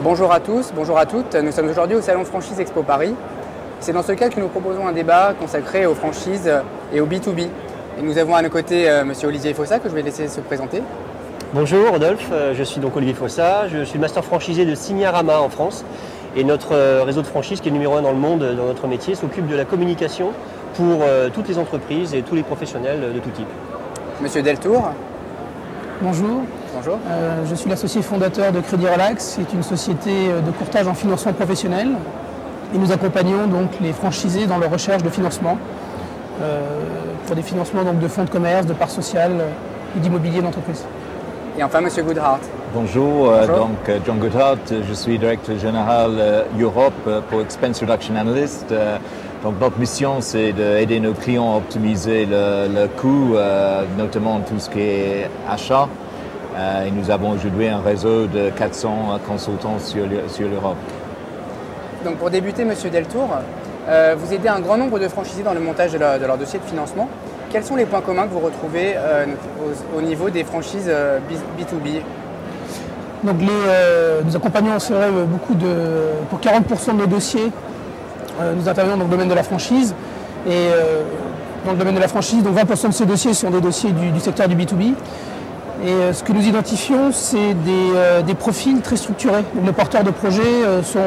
Bonjour à tous, bonjour à toutes. Nous sommes aujourd'hui au Salon Franchise Expo Paris. C'est dans ce cadre que nous proposons un débat consacré aux franchises et au B2B. Et nous avons à nos côtés M. Olivier Fossa, que je vais laisser se présenter. Bonjour Rodolphe, je suis donc Olivier Fossa, je suis le master franchisé de Signarama en France. Et notre réseau de franchise, qui est numéro 1 dans le monde dans notre métier, s'occupe de la communication pour toutes les entreprises et tous les professionnels de tout type. Monsieur Deltour. Bonjour. Bonjour. Je suis l'associé fondateur de Crédit Relax, qui est une société de courtage en financement professionnel. Et nous accompagnons donc les franchisés dans leur recherche de financement, pour des financements donc, de fonds de commerce, de parts sociales ou d'immobilier d'entreprise. Et enfin, Monsieur Goodhart. Bonjour, donc John Goodhart, je suis directeur général Europe pour Expense Reduction Analyst. Donc notre mission, c'est d'aider nos clients à optimiser le coût, notamment tout ce qui est achat. Et nous avons aujourd'hui un réseau de 400 consultants sur l'Europe. Donc pour débuter, Monsieur Deltour, vous aidez un grand nombre de franchisés dans le montage de leur dossier de financement. Quels sont les points communs que vous retrouvez au niveau des franchises B2B? Donc nous accompagnons beaucoup pour 40% de nos dossiers, nous intervenons dans le domaine de la franchise. Et dans le domaine de la franchise, donc 20% de ces dossiers sont des dossiers du secteur du B2B. Et ce que nous identifions, c'est des profils très structurés. Donc, les porteurs de projets sont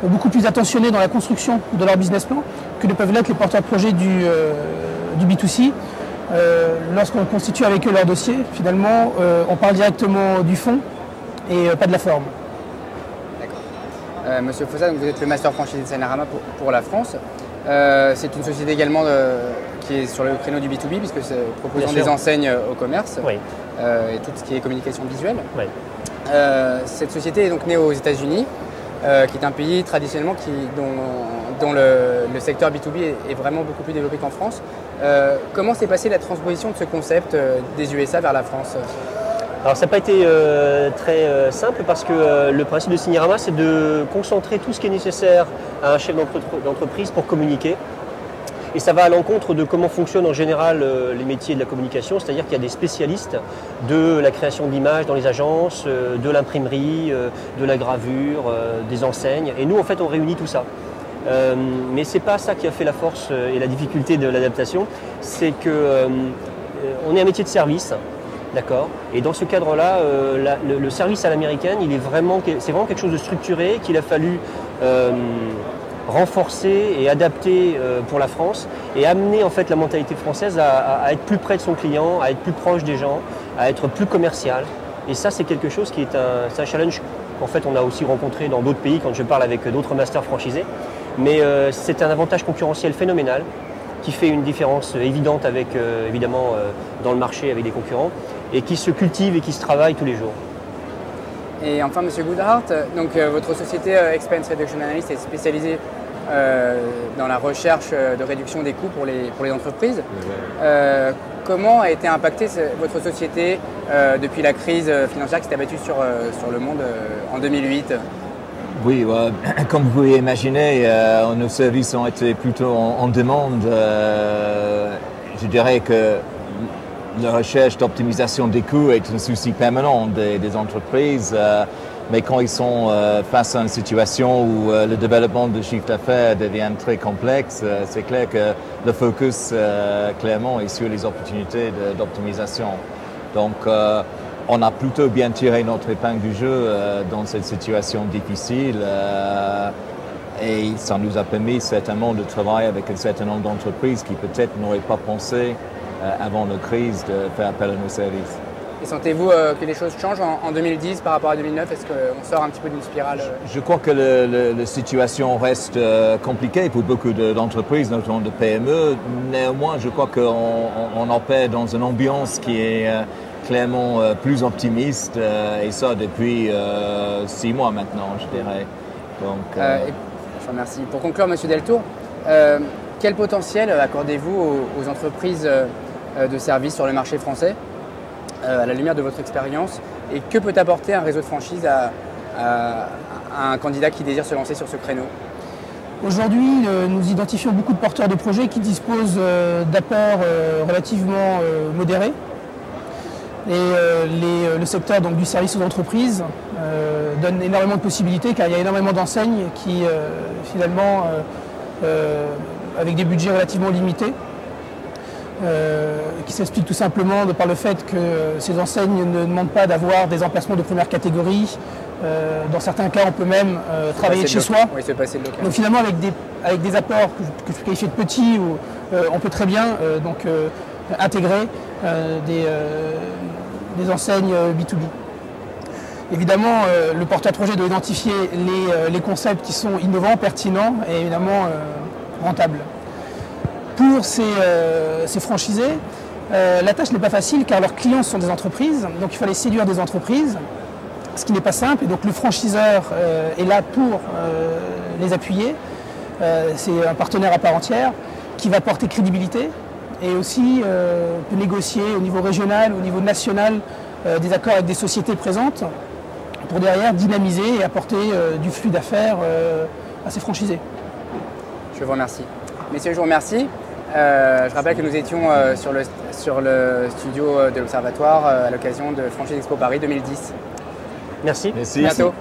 beaucoup plus attentionnés dans la construction de leur business plan que ne peuvent l'être les porteurs de projets du B2C. Lorsqu'on constitue avec eux leur dossier, finalement, on parle directement du fond et pas de la forme. D'accord. Monsieur Fossa, vous êtes le master franchisé de Signarama pour la France. C'est une société également qui est sur le créneau du B2B, puisque proposons des enseignes au commerce, oui. Et tout ce qui est communication visuelle. Oui. Cette société est donc née aux États-Unis, qui est un pays traditionnellement dont le secteur B2B est vraiment beaucoup plus développé qu'en France. Comment s'est passée la transposition de ce concept des USA vers la France? Alors ça n'a pas été très simple, parce que le principe de Signarama, c'est de concentrer tout ce qui est nécessaire à un chef d'entreprise pour communiquer. Et ça va à l'encontre de comment fonctionnent en général les métiers de la communication, c'est-à-dire qu'il y a des spécialistes de la création d'images dans les agences, de l'imprimerie, de la gravure, des enseignes. Et nous, en fait, on réunit tout ça. Mais ce n'est pas ça qui a fait la force et la difficulté de l'adaptation, c'est qu'on est un métier de service. D'accord. Et dans ce cadre-là, le service à l'américaine, c'est vraiment quelque chose de structuré qu'il a fallu renforcer et adapter pour la France, et amener en fait la mentalité française à être plus près de son client, à être plus proche des gens, à être plus commercial. Et ça, c'est quelque chose qui est un challenge qu'en fait on a aussi rencontré dans d'autres pays quand je parle avec d'autres masters franchisés. Mais c'est un avantage concurrentiel phénoménal qui fait une différence évidente avec, évidemment, dans le marché avec des concurrents, et qui se cultive et qui se travaille tous les jours. Et enfin, Monsieur Goodhart, donc votre société Expense Reduction Analyst est spécialisée dans la recherche de réduction des coûts pour les entreprises. Comment a été impactée votre société depuis la crise financière qui s'est abattue sur le monde en 2008? Oui, comme vous pouvez imaginer, nos services ont été plutôt en demande. Je dirais que la recherche d'optimisation des coûts est un souci permanent des entreprises, mais quand ils sont face à une situation où le développement de chiffre d'affaires devient très complexe, c'est clair que le focus clairement est sur les opportunités d'optimisation. Donc on a plutôt bien tiré notre épingle du jeu dans cette situation difficile, et ça nous a permis certainement de travailler avec un certain nombre d'entreprises qui peut-être n'auraient pas pensé avant la crise de faire appel à nos services. Et sentez-vous que les choses changent en 2010 par rapport à 2009? Est-ce qu'on sort un petit peu d'une spirale? Je crois que la situation reste compliquée pour beaucoup d'entreprises, notamment de PME. Néanmoins, je crois qu'on opère dans une ambiance qui est clairement plus optimiste, et ça depuis 6 mois maintenant, je dirais. Donc, enfin, merci. Pour conclure, Monsieur Deltour, quel potentiel accordez-vous aux entreprises de services sur le marché français à la lumière de votre expérience, et que peut apporter un réseau de franchise à un candidat qui désire se lancer sur ce créneau? Aujourd'hui, nous identifions beaucoup de porteurs de projets qui disposent d'apports relativement modérés. Et le secteur donc, du service aux entreprises donne énormément de possibilités car il y a énormément d'enseignes qui finalement, avec des budgets relativement limités, qui s'explique tout simplement par le fait que ces enseignes ne demandent pas d'avoir des emplacements de première catégorie. Dans certains cas, on peut même travailler de chez soi. Oui, se passer de local. Donc finalement, avec des apports que je qualifie de petits, on peut très bien intégrer des enseignes B2B. Évidemment, le porteur de projet doit identifier les concepts qui sont innovants, pertinents et évidemment rentables. Pour ces franchisés, la tâche n'est pas facile car leurs clients sont des entreprises, donc il fallait séduire des entreprises, ce qui n'est pas simple, et donc le franchiseur est là pour les appuyer. C'est un partenaire à part entière qui va porter crédibilité et aussi peut négocier au niveau régional, au niveau national, des accords avec des sociétés présentes pour derrière dynamiser et apporter du flux d'affaires à ces franchisés. Je vous remercie. Messieurs, je vous remercie. Je rappelle que nous étions sur le studio de l'Observatoire à l'occasion de Franchise Expo Paris 2010. Merci. Merci. À bientôt.